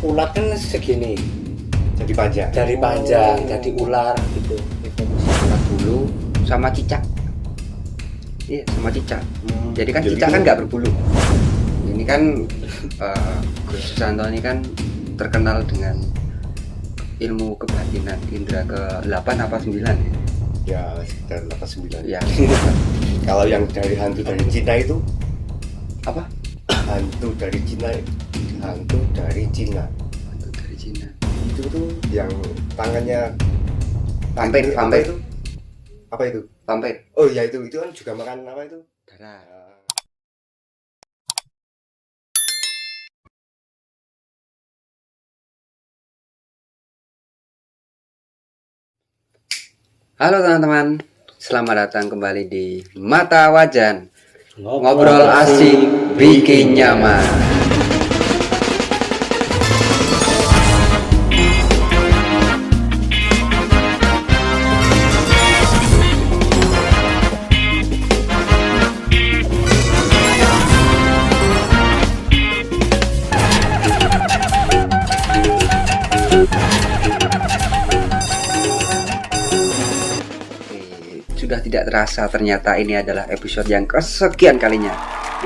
ulat kan segini jadi panjang jadi ular gitu evolusi. Ulat bulu sama cicak. Iya, sama cicak. Jadi kan cicak kan nggak berbulu. Ini kan Gus Susanto ini kan terkenal dengan ilmu kebatinan, indra ke-8 apa 9 ya? ya sekitar 89 Ya. Kalau yang dari hantu dari Cina itu Apa? hantu dari Cina Hantu dari Cina. itu tuh yang tangannya Vampir, apa vampir. itu apa itu Vampir. oh ya itu kan juga makan apa itu Darah. Halo teman-teman, selamat datang kembali di Mata Wajan. Ngobrol asik bikin nyaman. Sudah tidak terasa ternyata ini adalah episode yang kesekian kalinya,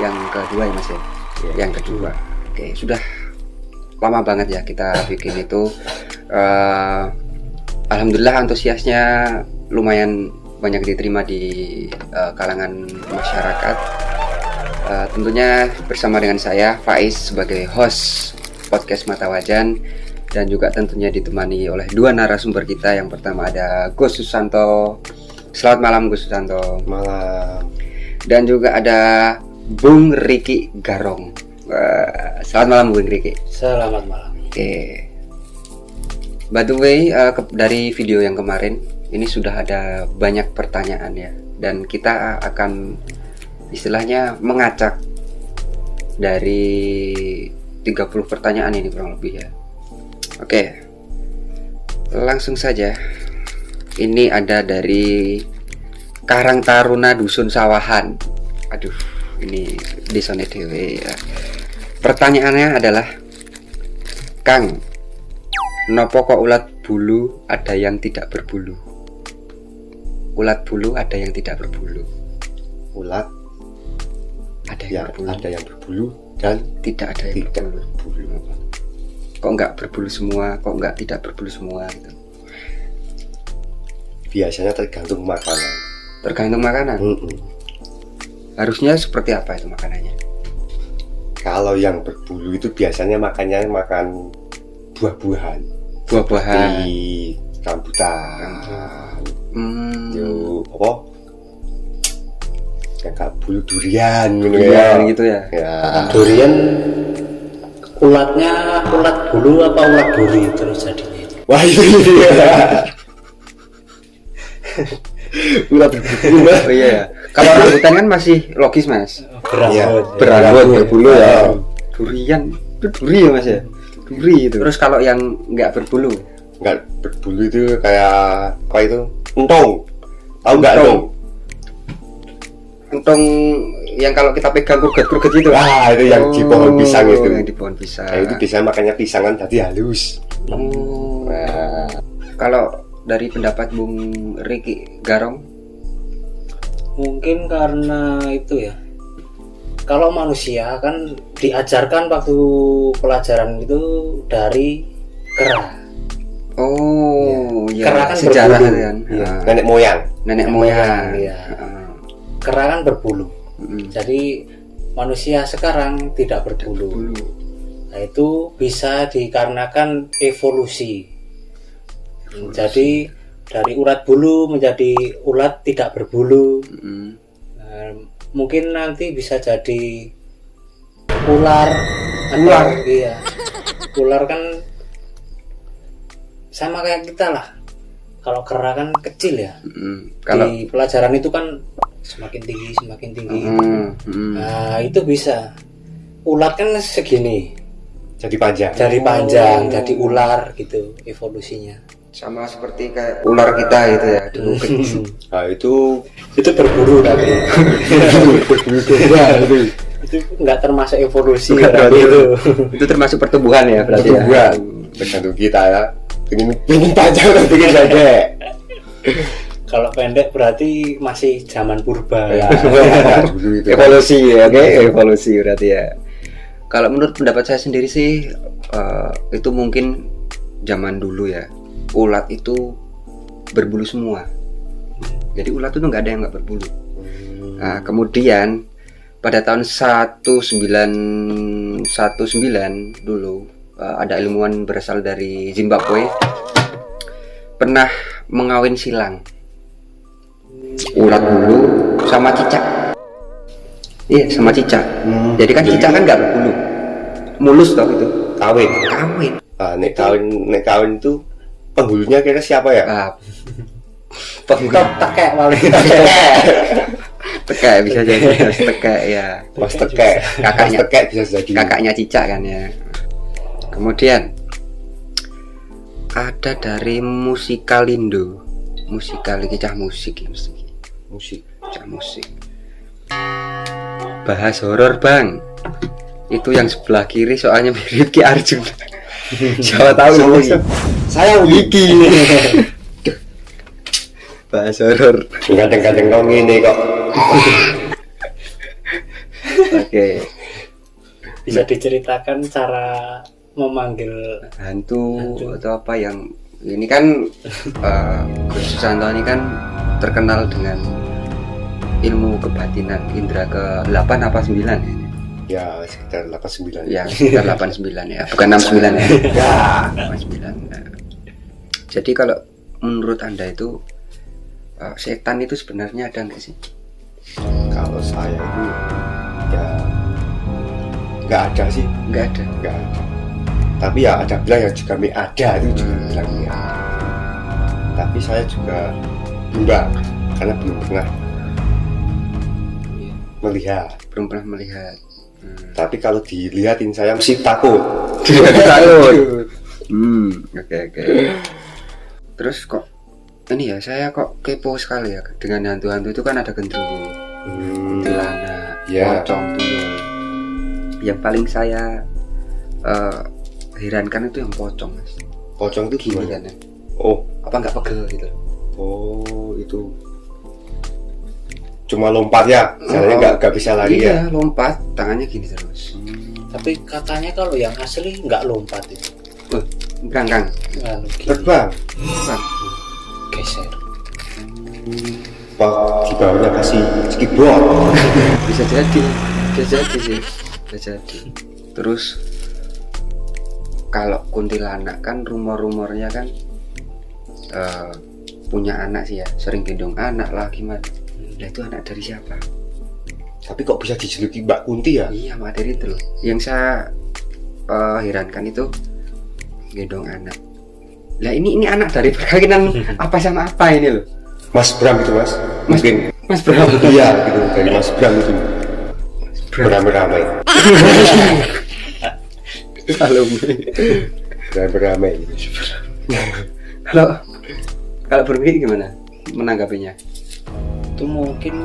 yang kedua ya mas ya, yang kedua. Oke, sudah lama banget ya kita bikin itu. Alhamdulillah antusiasnya lumayan banyak diterima di kalangan masyarakat. Tentunya bersama dengan saya Faiz sebagai host podcast Mata Wajan, dan juga tentunya ditemani oleh dua narasumber kita. Yang pertama ada Gus Susanto. Selamat malam Gus Susanto. malam Dan juga ada Bung Riki Garong. Selamat malam Bung Riki. Selamat malam. Oke. By the way, dari video yang kemarin ini sudah ada banyak pertanyaan ya, dan kita akan istilahnya mengacak dari 30 pertanyaan ini kurang lebih ya. Oke. Langsung saja. Ini ada dari Karang Taruna Dusun Sawahan. Aduh, ini Desone Dewe ya. Pertanyaannya adalah, Kang, nopo kok ulat bulu ada yang tidak berbulu? Ulat bulu ada yang tidak berbulu. ulat Ada yang ya berbulu. ada yang berbulu dan Tidak ada yang tidak berbulu. berbulu Kok nggak berbulu semua? Kok nggak tidak berbulu semua gitu? biasanya tergantung makanan. Tergantung makanan. Harusnya seperti apa itu makanannya? Kalau yang berbulu itu biasanya makannya makan buah-buahan Buah-buahan. di rambutan. Yo, apa? Yang gak bulu durian, Durian gitu ya. Ya. Durian ulatnya ulat bulu apa ulat duri terus jadinya itu. Wah itu dia. Ulat berbulu. Oh iya ya. Kalau rambutan kan masih logis mas. Berambut. Berambut berbulu ya. Ya. Durian itu duri ya mas ya. Duri itu. Terus kalau yang nggak berbulu? Nggak berbulu itu kayak apa itu? Entong. Tahu nggak Entong. entong? Entong yang kalau kita pegang kurget-kurget itu. Ah itu yang di pohon pisang itu. Yang di pohon pisang. Nah, itu biasanya makannya pisangan tadi halus. Oh. Nah, Kalau dari pendapat Bung Riki Garong? Mungkin karena itu ya. Kalau manusia kan diajarkan waktu pelajaran itu dari kera. Oh, ya. Kera kan Sejarah berbulu. kan. Iya. Ah. nenek moyang. Nenek moyang. Iya. Ah. Kera kan berbulu. Mm. Jadi manusia sekarang tidak berbulu. Bulu. Nah, itu bisa dikarenakan evolusi. Jadi dari ulat bulu menjadi ulat tidak berbulu. Mm. Nah, mungkin nanti bisa jadi ular. Ular? Iya. Ular kan sama kayak kita lah. Kalau kera kan kecil ya. Kalau Di pelajaran itu kan semakin tinggi, semakin tinggi. Nah, itu bisa. Ulat kan segini, Jadi panjang. dari panjang, jadi ular gitu evolusinya. sama seperti kayak ular kita gitu ya dulu kecil. Nah itu Itu berburu tapi berbulu domba itu. Itu nggak termasuk evolusi Bukan, berarti berarti itu. itu termasuk pertumbuhan ya berarti ya. Pertumbuhan. Tergantung kita ya. Pengen panjang atau pengen pendek. Kalau pendek berarti masih zaman purba. Ya, dulu itu. Evolusi ya, oke, evolusi berarti ya. Kalau menurut pendapat saya sendiri sih itu mungkin zaman dulu ya. Ulat itu berbulu semua. Jadi ulat itu nggak ada yang nggak berbulu. Nah, kemudian pada tahun 1919 dulu ada ilmuwan berasal dari Zimbabwe pernah mengawin silang ulat bulu sama cicak. Iya, sama cicak. Jadi kan cicak kan nggak berbulu, mulus toh itu. Kawin. Kawin. Nek kawin itu penghulunya kira siapa ya? Top tekek paling. Tekek bisa jadi Mas Tekek ya. Mas Tekek. Kakaknya. Mas Tekek bisa jadi. Kakaknya cicak kan ya. Kemudian ada dari Musikalindo. Musikal iki cah musik ya mesti. Musik. Cah musik. Bahas horor, Bang. Itu yang sebelah kiri soalnya mirip Ki Arjun. Siapa tahu ini. Saya Wiki. Bahas horor. Kadang-kadang kau ngene kok. Oke. Bisa diceritakan cara memanggil Hantu atau apa yang ini kan Gus Susanto ini kan terkenal dengan ilmu kebatinan indera ke-8 apa 9 ya? Ya sekitar 89. Ya, sekitar 89 ya, bukan 69 ya. Ya. 89. Ya. Jadi kalau menurut Anda itu setan itu sebenarnya ada nggak sih? Kalau saya itu ya nggak ada sih. Nggak ada. Nggak ada. Tapi ya ada bilang yang juga ada itu juga bilangnya. Tapi saya juga enggak karena belum pernah melihat. Belum pernah melihat. Tapi kalau dilihatin saya mesti takut. Takut. Oke. Terus kok ini ya saya kok kepo sekali ya dengan hantu-hantu itu kan ada gendruwo, kuntilanak, pocong, tuyul. Yang paling saya herankan itu yang pocong, Mas. Pocong itu Gini gimana? kan? Oh, Apa nggak pegel gitu? oh itu cuma lompat ya, jalannya nggak bisa lari ya. Iya, lompat, tangannya gini terus. Tapi katanya kalau yang asli nggak lompat itu. Berangkang. Anu, gini, Terbang. geser. Pak di bawahnya kasih skateboard. Bisa jadi sih, bisa jadi. Terus kalau kuntilanak kan rumor-rumornya kan punya anak sih ya, sering gendong anak lah gimana. Nah itu anak dari siapa? Tapi kok bisa dijuluki Mbak Kunti ya? Iya, mak dari itu loh. Yang saya herankan itu gendong anak. Lah ini anak dari perkawinan apa sama apa ini loh? Mas Bram itu mas? Mungkin Mas Bram. iya gitu dari Mas Bram itu. Beramai-ramai. Beramai-ramai gitu. Kalau berpikir gimana menanggapinya? Itu mungkin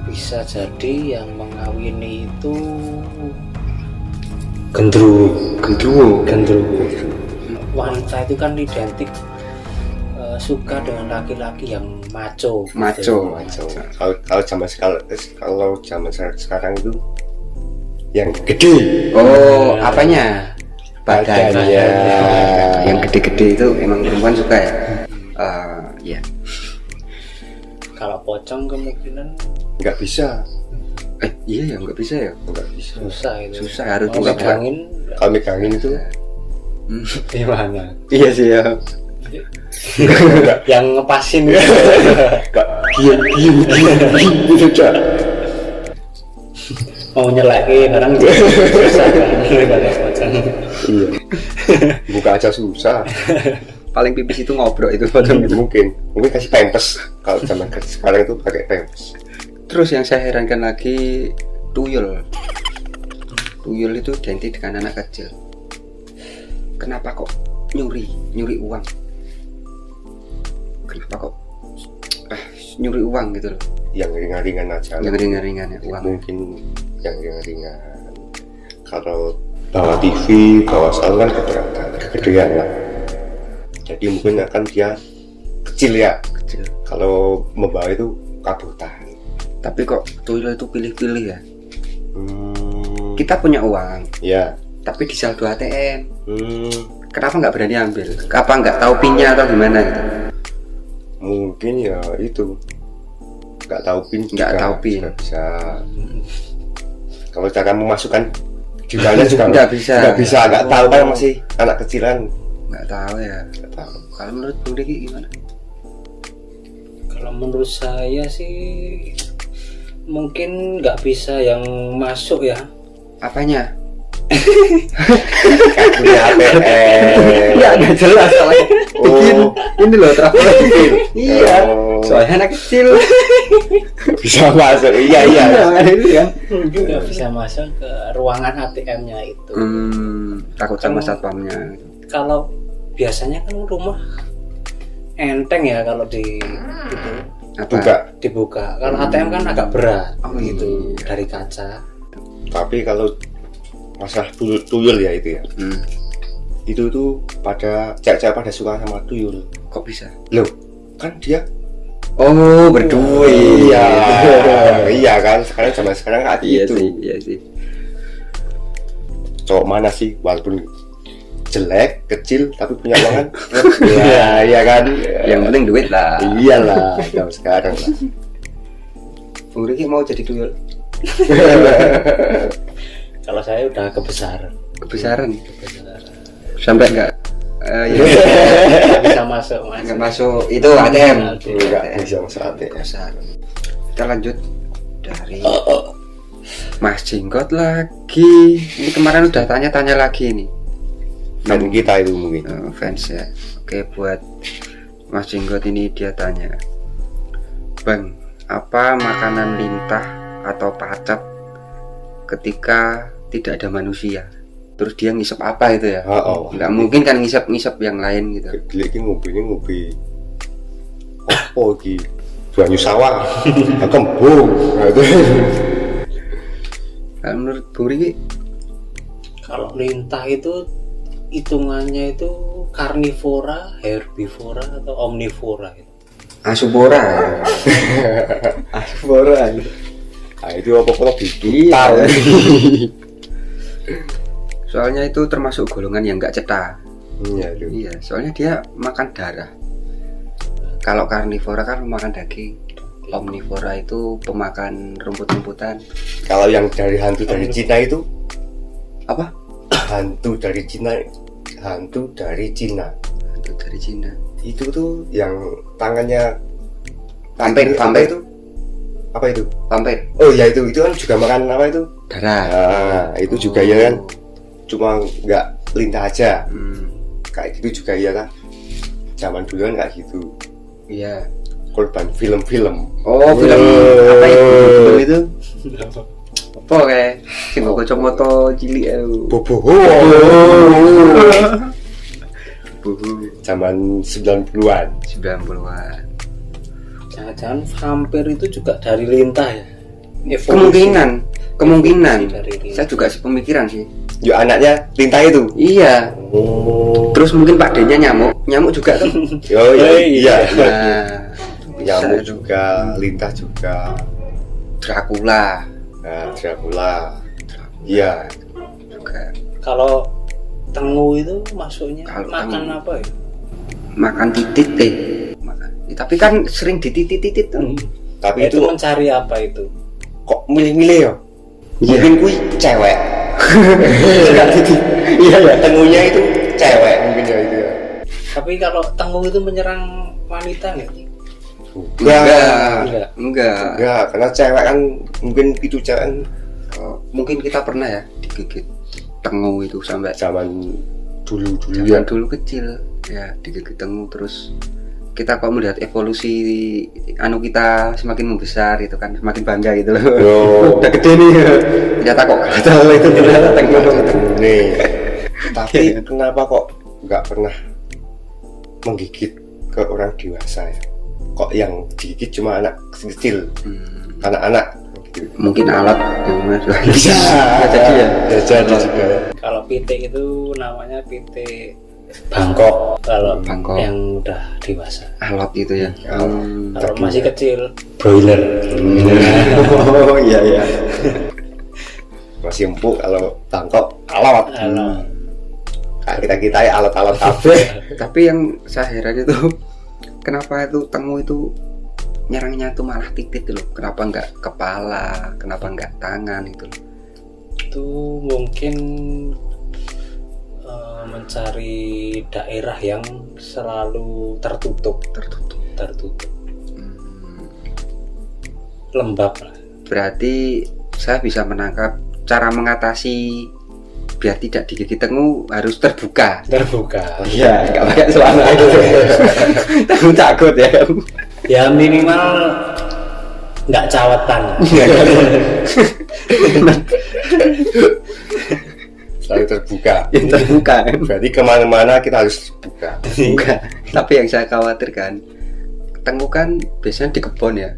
bisa jadi yang mengawini itu gendruwo. Wanita itu kan identik suka dengan laki-laki yang maco. Kalau zaman sekarang itu yang gede. Oh, apanya? Badannya. Yang gede-gede itu emang perempuan suka ya? Ya. Kalau pocong kemungkinan Nggak bisa. Iya ya, nggak bisa ya? Nggak bisa. susah itu. Susah, harus Kalau buka megangin Kalau megangin itu gimana? Iya sih ya. Yang ngepasin gitu. nggak diem gitu aja. Mau nyelaki barang juga susah kan kalau pocong. Iya. Buka aja susah. Paling pipis itu ngobrol itu pocong gitu. Mungkin kasih pampers. Kalau zaman sekarang itu pakai pampers. Terus yang saya herankan lagi tuyul. Tuyul itu identik dengan anak kecil. Kenapa kok nyuri uang? Kenapa kok nyuri uang gitu loh? Yang ringan-ringan aja. Yang ringan-ringan ya uang. Mungkin yang ringan. Kalau bawa TV, bawa sound kan keberatan, kegedean lah. Jadi mungkin akan dia kecil ya. Kecil. Kalau membawa itu kabutan. Tapi kok tuyul itu pilih-pilih ya? Kita punya uang, Ya. tapi di saldo ATM. Kenapa nggak berani ambil? Apa nggak tahu pinnya atau gimana gitu? Mungkin ya itu nggak tahu pin. Nggak tahu pin. Juga bisa. Kalau cara memasukkan jumlahnya juga Nggak bisa. nggak tahu kan, masih anak kecilan. Nggak tahu ya. Nggak tahu. Kalau menurut Bung Riki gimana? Kalau menurut saya sih mungkin nggak bisa yang masuk ya. Apanya? Punya ATM. Ya nggak jelas soalnya. Bikin ini loh travel bikin. Iya. Oh. Soalnya anak kecil. Bisa masuk. Iya. Itu kan. Mungkin nggak bisa masuk ke ruangan ATM-nya itu. Takut sama satpamnya. Kalau biasanya kan rumah enteng ya kalau di itu Buka. dibuka. Kalau ATM kan agak berat Oh, gitu iya. dari kaca. Tapi kalau masalah tuyul ya itu ya. Itu tuh pada cewek-cewek pada suka sama tuyul. Kok bisa? Loh, kan dia Oh, berduit. iya kan, zaman sekarang kayak gitu. Iya sih. Cowok mana sih walaupun jelek, kecil tapi punya uang kan? Iya kan. Yang penting duit lah. Iyalah, zaman sekarang lah. Bung Riki mau jadi tuyul? Kalau saya udah kebesaran. Kebesaran. Sampai enggak ya, Nggak bisa masuk mas. enggak masuk itu ATM. Enggak bisa masuk ATM. Kebesaran. Kita lanjut dari Mas Jenggot lagi. Ini kemarin udah tanya-tanya lagi nih. Fan kita itu mungkin. Fans ya. Oke, buat Mas Jenggot ini dia tanya, Bang, apa makanan lintah atau pacet ketika tidak ada manusia? Terus dia ngisep apa itu ya? Oh. Nggak mungkin kan ngisep yang lain gitu. Gede iki ngopi opo iki? Banyu sawah. Kembung. Nah, itu. Kalau menurut Bung Riki, Kalau lintah itu hitungannya itu karnivora, herbivora atau omnivora gitu. asubora. Asubora. Nah, itu apa-apa bikin. Iya. Soalnya itu termasuk golongan yang nggak cetak. Iya, itu. Iya, soalnya dia makan darah. Kalau karnivora kan makan daging. Omnivora itu pemakan rumput-rumputan. Kalau yang dari hantu dari Cina itu Apa? hantu dari Cina. Hantu dari Cina. Itu tuh yang tangannya Vampir itu. Apa itu? Vampir. Oh ya itu kan juga makan apa itu? Darah. Nah, itu juga ya kan. Cuma nggak lintah aja. Kayak gitu juga ya kan. Zaman dulu kan kayak gitu. Iya. Korban film-film. Oh, film apa itu? Film itu? Apa kayak sing kok kacamata cilik aku. Bobo. Zaman 90-an. 90-an. Jangan-jangan vampir itu juga dari lintah ya? Evolusi. Kemungkinan. Dari lintah. Saya juga sepemikiran sih. Yuk anaknya lintah itu. Iya. Oh. Terus mungkin Pak D-nya nyamuk juga tuh. Oh iya. Nah, Nyamuk bisa juga, lintah juga. Dracula Nah, Dracula. Iya. juga. Kalau tengu itu masuknya Kalau makan tengu. apa ya? Makan titit makan. Tapi kan sering dititit-titit tuh. Tapi Itu itu mencari apa itu? kok milih-milih ya? Iya. Mungkin kui cewek. Iya ya, tengunya itu cewek mungkin ya itu ya. Tapi kalau tengu itu menyerang wanita nggak? Enggak. Karena cewek kan mungkin itu cewek kan Mungkin kita pernah ya digigit tengu itu sampai zaman dulu zaman ya. dulu kecil ya digigit tengu, terus kita kok melihat evolusi kita semakin membesar itu kan, semakin bangga gitu loh. Udah gede nih. Ternyata kok gatal itu ternyata tengu. Nih. Tapi kenapa kok nggak pernah menggigit ke orang dewasa ya? Kok yang digigit cuma anak kecil, anak-anak Mungkin alat yang Bisa. jadi ya. Ya jadi juga. Kalau pitik itu namanya pitik Bangkok kalau Bangkok. yang udah dewasa. Alot itu ya. Kalau masih kecil broiler. Oh iya iya. Masih empuk kalau Bangkok alot. Kalau Kita ya alot-alot kabeh. Tapi yang saya heran itu kenapa itu temu itu nyerangnya tuh malah titik loh. Kenapa nggak kepala? Kenapa nggak tangan itu? itu mungkin mencari daerah yang selalu tertutup. Lembab lah. Berarti saya bisa menangkap cara mengatasi biar tidak digigit tengu harus terbuka. Iya, nggak pakai celana itu. Tengu takut ya kan. Ya minimal nggak cawetan. Selalu terbuka. Yang terbuka kan. Berarti kemana-mana kita harus buka. Bukan. Tapi yang saya khawatirkan tengu kan biasanya di kebun ya.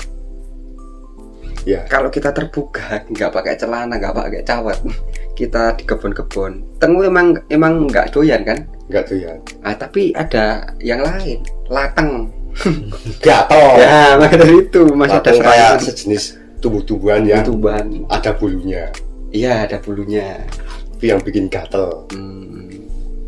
Ya. Kalau kita terbuka, nggak pakai celana, nggak pakai cawat, kita di kebun-kebun, tengu emang nggak doyan kan? Nggak tuh ya. Tapi ada yang lain, lateng. Gatel. Ya, maka dari itu masih ada Lateng kayak serangan sejenis tumbuh-tumbuhan yang tuban. ada bulunya. Iya, ada bulunya. Itu yang bikin gatel.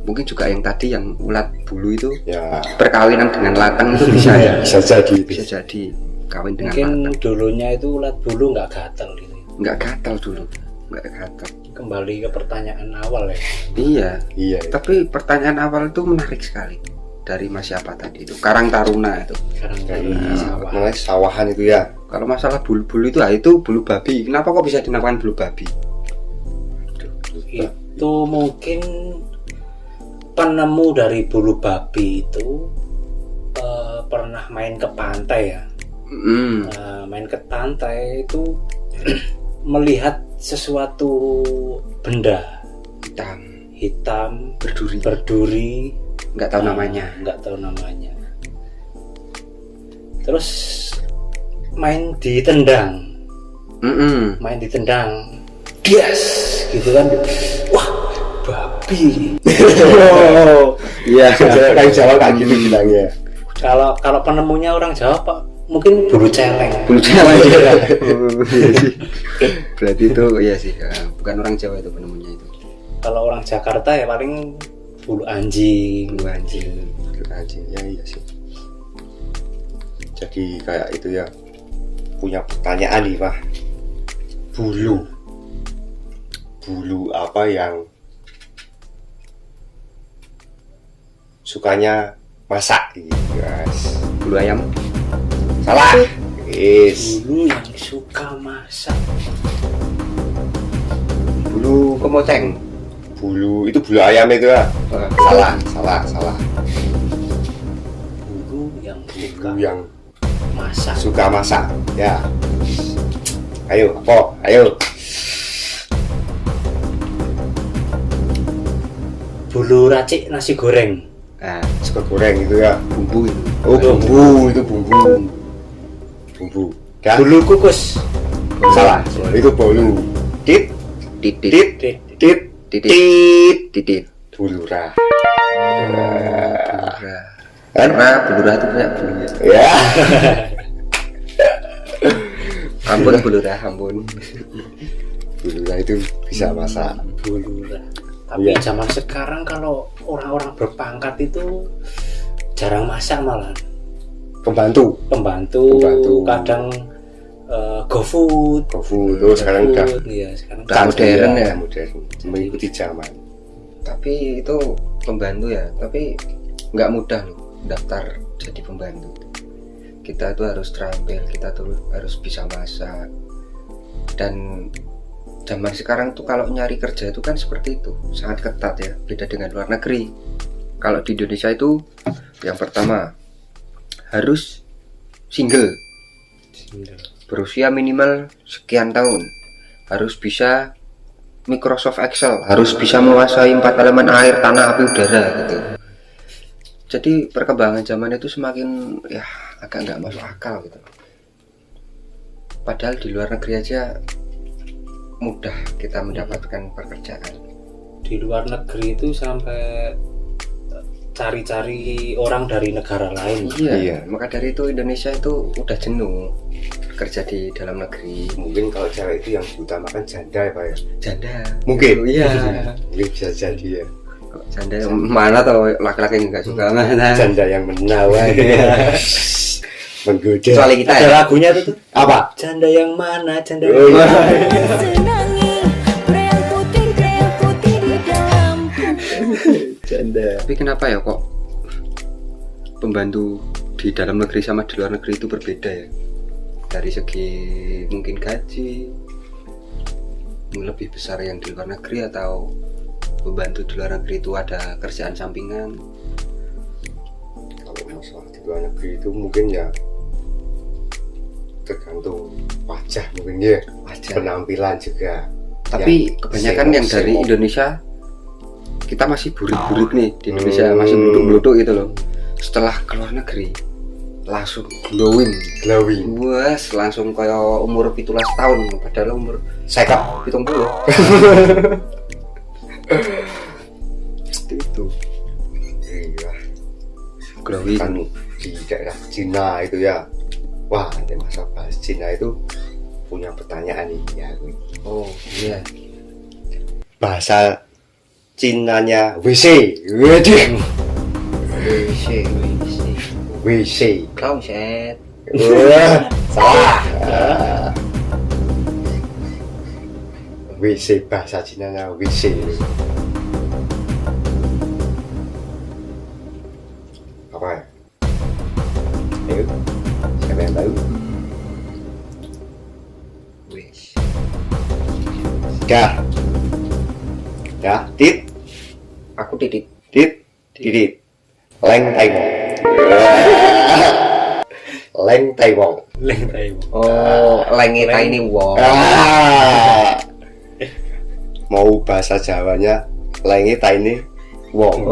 Mungkin juga yang tadi yang ulat bulu itu Ya. perkawinan dengan lateng itu bisa ya? Bisa jadi itu. Bisa jadi kawin dengan Mungkin lateng. dulunya itu ulat bulu nggak gatel gitu. Nggak gatal dulu, nggak gatal. Kembali ke pertanyaan awal ya. Iya. Iya. Tapi pertanyaan awal itu menarik sekali dari Mas siapa tadi itu Karang Taruna itu. Sekarang Dari dari sawah. namanya sawahan itu ya. Kalau masalah bulu-bulu itu bulu babi. Kenapa kok bisa dinamakan bulu babi? Itu mungkin penemu dari bulu babi itu pernah main ke pantai ya. Main ke pantai itu melihat sesuatu benda hitam berduri Nggak tahu namanya. nggak tahu namanya, terus main ditendang bias gitu kan, wah babi. Oh, iya. Kayak Jawa kayak gitu bilangnya. Kalau penemunya orang Jawa Pak, mungkin bulu celeng. Bulu Jawa ya. Iya sih. Berarti itu iya sih. Bukan orang Jawa itu penemunya itu. Kalau orang Jakarta ya paling bulu anjing. Bulu anjing. Anjing ya iya sih. Jadi kayak itu ya. Punya pertanyaan nih Pak. Bulu apa yang sukanya masak gitu guys? Bulu ayam. Salah. Yes. Bulu yang suka masak. Bulu kemoceng. Bulu itu bulu ayam itu ya. Salah. Bulu yang suka Bulu yang masak. suka masak. Ya. Ayo, apa? Ayo. Bulu racik nasi goreng. Nah, Suka goreng itu ya. bumbu itu. Oh, bumbu, itu bumbu. Kan? Bulu kukus. Salah. Itu bolu. Tit, Titit. tit, Tit. tit, Titit. bulurah. Bulurah. Kan? Karena bulurah itu banyak bulunya. Ya. Ampun bulurah, ampun. Bulurah itu bisa masak. Bulu lah. Tapi Iya. zaman sekarang kalau orang-orang berpangkat itu jarang masak malah. Pembantu. Pembantu. Kadang GoFood. GoFood itu sekarang udah Iya, sekarang Udah modern ya. modern, mengikuti zaman. Tapi itu pembantu ya, tapi nggak mudah loh daftar jadi pembantu. Kita tuh harus terampil, kita tuh harus bisa masak. Dan zaman sekarang tuh kalau nyari kerja itu kan seperti itu, sangat ketat ya, beda dengan luar negeri. Kalau di Indonesia itu yang pertama harus single, berusia minimal sekian tahun, harus bisa Microsoft Excel, harus bisa menguasai 4 elemen air, tanah, api, udara gitu. Jadi perkembangan zaman itu semakin ya agak nggak masuk akal gitu. Padahal di luar negeri aja mudah kita mendapatkan pekerjaan. Di luar negeri itu sampai cari-cari orang dari negara lain. Iya. Maka dari itu Indonesia itu udah jenuh kerja di dalam negeri. Mungkin kalau cewek itu yang diutamakan janda ya Pak ya. Janda. Mungkin. Iya. Mungkin bisa jadi ya. Janda mana tau laki-laki yang nggak suka mana. Janda yang menawan. Menggoda. Kecuali kita Ada ya. lagunya tuh. Apa? Janda yang mana? Janda Oh, yang iya. mana? Senangi kreyang putih di dalam Janda. Tapi kenapa ya kok pembantu di dalam negeri sama di luar negeri itu berbeda ya? Dari segi mungkin gaji lebih besar yang di luar negeri, atau pembantu di luar negeri itu ada kerjaan sampingan? Kalau masalah di luar negeri itu mungkin ya tergantung wajah mungkin ya. Wajah. Penampilan juga. Tapi kebanyakan yang dari semok. Indonesia kita masih burik-burik nih di Indonesia, Hmm. masih bluduk-bluduk gitu loh. Setelah ke luar negeri langsung glowing. Wes langsung kayak umur 17 tahun padahal umur Sekap. 70. Seperti itu. Iya. Glowing. Kan di daerah Cina itu ya. Wah, nanti masa bahas Cina itu punya pertanyaan nih ya. Oh iya. Bahasa Cinanya WC. Waduh. WC. Closet. Wah, salah. WC bahasa Cinanya WC. Apa ya? Ayo, siapa yang tahu? Wish. Dah. Dah, tit, Aku titik. titit. Leng Taiwong. Leng Taiwong. Leng Taiwan. Oh, lengi tiny wong. Ah. Mau bahasa Jawanya Lengi Tiny Wong.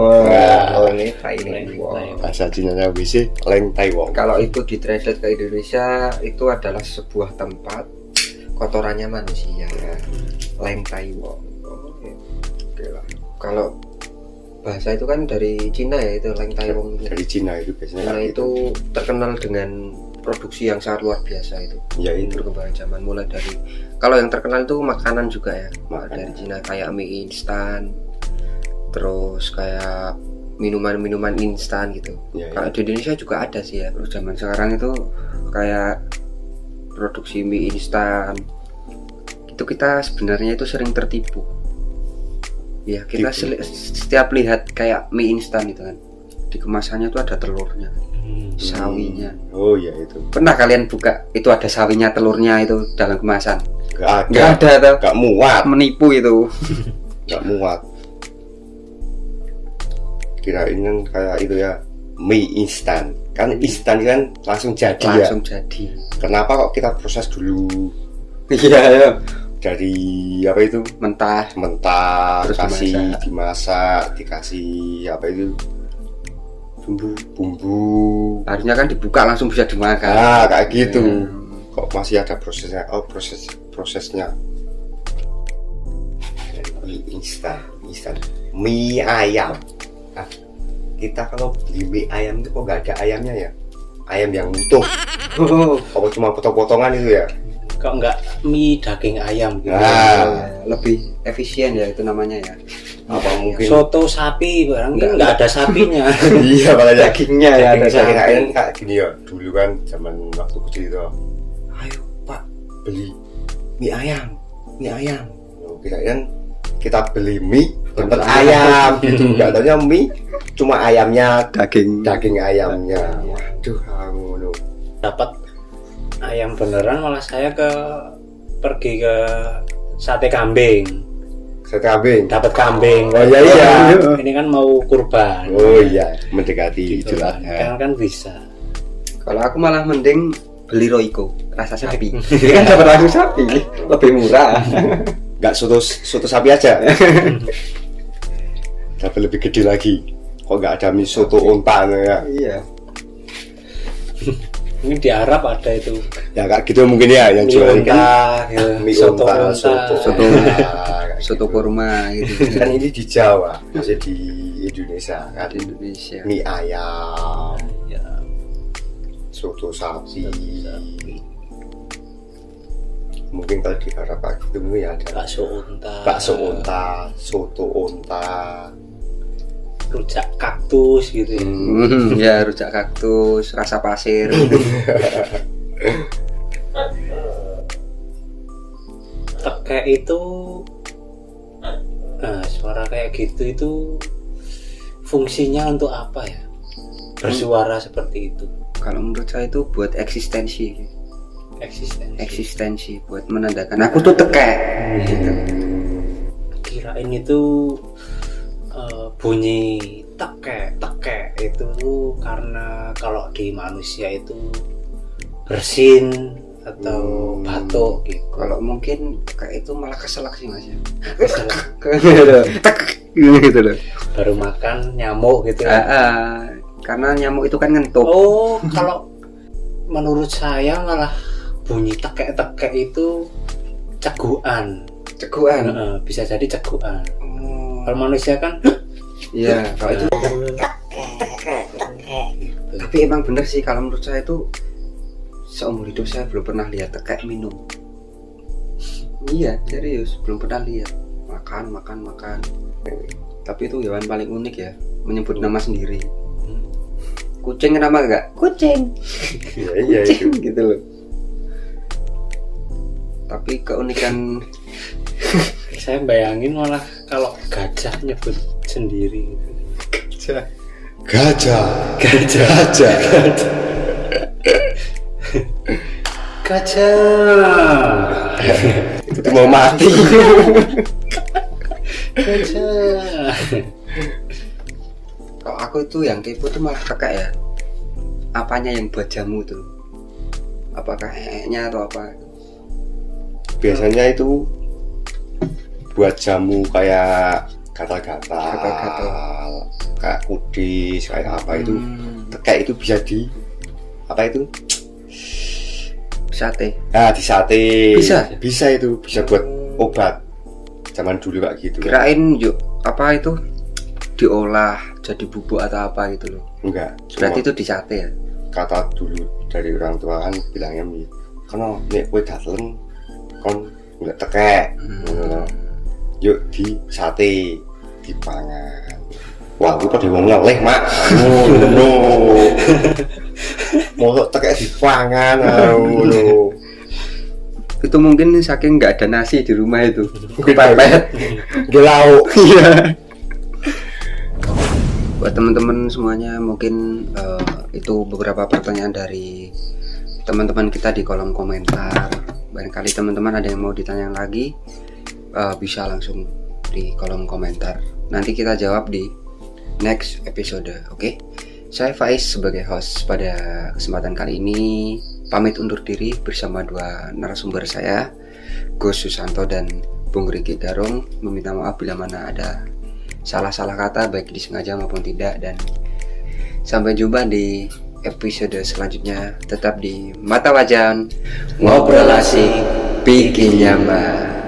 Lengi tiny wong. Bahasa Cinanya WC Leng Taiwong. Kalau itu ditranslate ke Indonesia itu adalah sebuah tempat kotorannya manusia. Leng Taiwong. Oke lah. Kalau bahasa itu kan dari Cina ya, itu Leng Taiwong. Dari Cina itu biasanya Cina kan itu terkenal dengan produksi yang sangat luar biasa itu. Ya itu. Perkembangan zaman mulai dari, kalau yang terkenal itu makanan juga ya. Makanan. Dari Cina kayak mie instan, terus kayak minuman-minuman instan gitu. Ya, Kalau ya. di Indonesia juga ada sih ya. Terus zaman sekarang itu kayak produksi mie instan. Itu kita sebenarnya itu sering tertipu. Ya, kita Tipu. setiap lihat kayak mie instan itu kan, di kemasannya itu ada telurnya, sawinya. Oh ya itu. Pernah kalian buka itu ada sawinya, telurnya itu dalam kemasan? Gak Nggak ada. ada tuh. Gak muat. Menipu itu. Gak muat. Kirain kan kayak itu ya mie instan. Kan instan kan langsung jadi Langsung ya. jadi. Kenapa kok kita proses dulu Iya ya. dari apa itu Mentah. mentah, Terus kasih dimasak. dimasak, dikasih apa itu bumbu. Harusnya kan dibuka langsung bisa dimakan. Ah kayak gitu. Hmm. Kok masih ada prosesnya? Oh prosesnya. Mie instan, mie ayam. Nah, kita kalau beli mie ayam itu kok nggak ada ayamnya ya? Ayam yang utuh. Oh, Apa cuma potong-potongan itu ya? Kok enggak mie daging ayam gitu. Ah, lebih efisien ya itu namanya ya. apa mungkin? Soto sapi barang ini enggak ada sapinya. Iya makanya. Dagingnya ya ada Saya sapi. kirain kayak gini ya. Dulu kan zaman waktu kecil itu. Ayo Pak beli mie ayam. Oh, kirain kita beli mie dapat ayam gitu. Nggak taunya mie cuma ayamnya, daging ayamnya. Waduh, ngono. Dapat ayam beneran malah saya pergi ke sate kambing. Sate kambing. Dapat kambing. Oh iya iya. Ini kan mau kurban. Oh iya, mendekati Gitu Idul kan. Adha. Kan bisa. Kalau aku malah mending beli Royco rasa sapi. Ini kan dapat langsung sapi, lebih murah. Nggak soto sapi aja. Tapi lebih gede lagi. Kok nggak ada mie soto onta ya? Iya. Ini di Arab ada itu. Ya kayak gitu mungkin ya yang Mie jualan kan unta, ya. mie Soto unta, unta. soto. Soto kurma gitu Kan ini di Jawa, maksudnya di Indonesia kan. di Indonesia. Mie ayam, Ya, soto sapi. sapi. Mungkin kalau di Arab kayak gitu mungkin ya ada Bakso unta. bakso unta, soto unta. Rujak kaktus gitu ya. Ya rujak kaktus, rasa pasir. Tekek itu suara kayak gitu itu fungsinya untuk apa ya? Bersuara seperti itu. Kalau menurut saya itu buat eksistensi, Eksistensi. buat menandakan aku tuh tekek. Gitu. Kirain itu bunyi tekek itu tuh karena kalau di manusia itu bersin atau batuk gitu. Kalau mungkin tekek itu malah keselak sih mas ya. Kesel. Tek gitu loh. Baru makan nyamuk gitu. Karena nyamuk itu kan ngentuk. Oh, kalau menurut saya malah bunyi tekek itu cegukan. Cegukan. Bisa jadi cegukan. Oh. Kalau manusia kan Iya, kalau itu. gitu. Tapi emang bener sih kalau menurut saya itu seumur hidup saya belum pernah lihat tekek minum. Iya, serius belum pernah lihat. Makan. Tapi itu hewan paling unik ya, menyebut nama sendiri. Kucing kenapa enggak? Kucing. Iya itu. Kucing gitu loh. Tapi keunikan Saya bayangin malah kalau gajah nyebut sendiri gitu. Gajah. Itu mau mati. Gajah. kalau aku itu yang kepo tuh malah tekek ya. Apanya yang buat jamu tuh? Apakah nya atau apa? Biasanya itu buat jamu kayak gatal-gatal, kayak kudis, kayak apa itu. Tekek itu bisa di apa itu? Sate. Nah, di sate. Bisa? Itu bisa buat obat. Zaman dulu kayak gitu. Kirain yuk apa itu diolah jadi bubuk atau apa gitu loh. Enggak. Berarti Cuma itu di sate ya. kata dulu dari orang tua kan bilangnya karena nek kowe dateng kon enggak tekek. Yuk di sate dipangan. Wah, aku pada wong ngeleh, Mak. Ngono. Mosok tekek dipangan ngono. Itu mungkin saking nggak ada nasi di rumah itu. Kepepet. Gelau. Iya. Buat teman-teman semuanya mungkin itu beberapa pertanyaan dari teman-teman kita di kolom komentar. Barangkali teman-teman ada yang mau ditanya lagi, bisa langsung di kolom komentar. Nanti kita jawab di next episode, oke? Saya Faiz sebagai host pada kesempatan kali ini pamit undur diri bersama dua narasumber saya, Gus Susanto dan Bung Riki Garung. Meminta maaf bila mana ada salah-salah kata baik disengaja maupun tidak, dan sampai jumpa di episode selanjutnya. Tetap di Mata Wajan, ngobrol asik bikin nyaman.